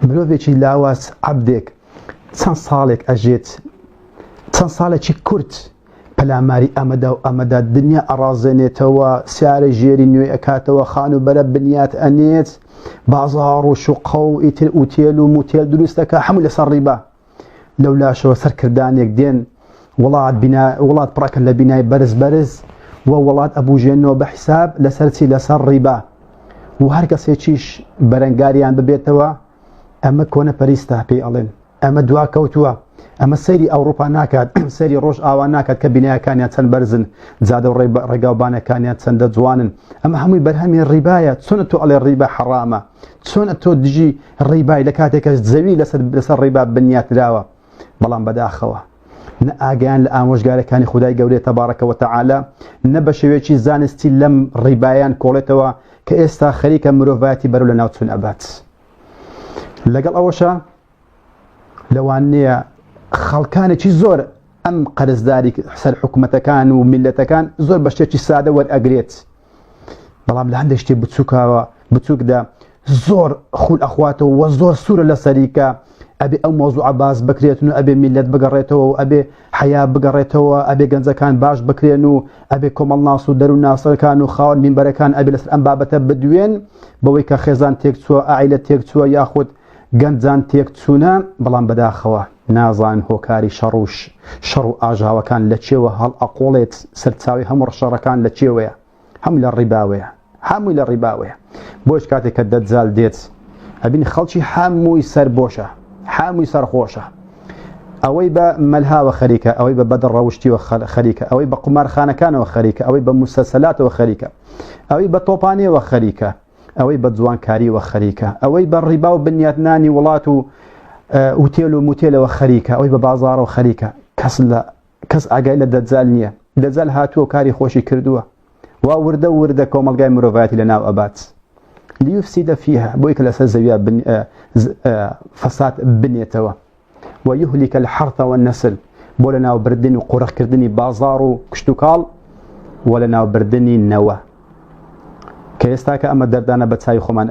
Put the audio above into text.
مرۆڤێکی لاواز عەبدێک چەند ساڵێک ئەژێت، چەند ساڵێکی کورت پەلاماری ئەمەدا و ئەمەدا دنیا ئەڕازێنێتەوە، سیارە ژێری نوێ ئەکاتەوە، خان و بەرە بنیات ئەنێت، بازاڕ و شوقە و ئیتر ئوتێل و موتێل دروست دەکات، هەموو لەسەر ڕیبا. لەو لاشەوە سەرکردانێک دێن وڵات پڕەکە لە بینای بەرز بەرز و وڵات ئەبوژێنەوە بە حیساب لەسەر چی؟ لەسەر ڕیبا. و هەر کەسێکیش بەرەنگاریان ببێتەوە ئەمە کۆنە پەریستە پێی ئەڵێن، ئەمە دواکەوتووە، ئەمە سەیری ئەوروپا ناکات، سەیری ڕۆژ ئاوا ناکات کە بینایەکانیان چەند بەرزن، جادە و ڕێگاوبانەکانیان چەندە جوانن. ئەمە هەمووی بەرهەمی ڕیبایە. چۆنە تۆ ئەڵێ ڕیبا حەرامە؟ چۆنە تۆ دژی ڕیبای لە کاتێکە زەوی لەسەر ڕیبا بنیاتراوە؟ بەڵام بەداخەوە نە ئاگیان لە ئامۆژگارەکانی خودای گەورەی تەبارەکە و تەعالا، نە بە شێوەیەکی زانستی لەم ڕیبایان کۆڵێتەوە کە ئێستا خەریکە مرۆڤایەتی بەرەو لە ناوچوون ئەبات. لەگەڵ ئەوەشە لەوانەیە خەڵکانێکی زۆر ئەم قەرزداری سەر حکوومەتەکان و میلەتەکان زۆر بە شتێکی سادە وەرئەگرێت، بەڵام لە هەندێک شتێک بچووکدا زۆر خول ئەخواتەوە و زۆر سوورە لە سەریکە. ئەبێ ئەو مۆزوعە باز بکرێتن و ئەبێ میلەت بگەڕێتەوە و ئەبێ حیا بگەڕێتەوە، ئەبێ گەنجەکان باش بکرێن و ئەبێ کۆمەڵناس و دەرو ناسەکان و خاوەن مینبەرەکان ئەبێ لەسەر ئەم بابەتە بدوێن بەوەی کە خێزان تێکچووە، ئائیلە تێکچووە، یاخود گەنجان تێکچوونە. بەڵام بەداخەوە نازان هۆکاری شەڕ و ئاژاوەکان لە چێوە هەڵ ئەقۆڵێت، سەرچاوی هەموو ڕەشەڕەکان لە چێوەیە، هەمووی لە ڕیباوەیە، هەمووی لە ڕیباوەیە. بۆش کاتێک کە دەجال دێت ئەبین خەڵکی هەمووی سەربۆشە، هەمووی سەرخۆشە، ئەوەی بە مەلهاوە خەریکە، ئەوەی بە بەدڕ ڕەوشتیوە خەریکە، ئەوەی بە قومارخانەکانەوە خەریکە، ئەوەی بە موسەسەلاتەوە خەریکە، ئەوەی بە تۆپانیەوە خەریکە، ئەوەی بە جوانکاریوە خەریکە، ئەوەی بە ڕیبا و بنیاتنانی وڵات و ئوتێل و موتێلەوە خەریکە، ئەوەی بە بازاڕەوە خەریکە. کەس ئاگای لە دەجال نییە. دەجال هاتووە کاری خۆشی کردووە، وا وردە کۆمەلگای مرۆڤایەتی لە ناو ئەبات لیفسیدە فیها، بۆی کە لەسەر زەویە فەساد بنێتەوە، وەیهلیکە الحەرث والنەسل، بۆ لە ناوبردنی و قوڕەخکردنی بازاڕ و کشت و کاڵ و لە ناوبردنی نەوە، کە ئێستا کە ئەمە دەردانە بە چاوی خۆمان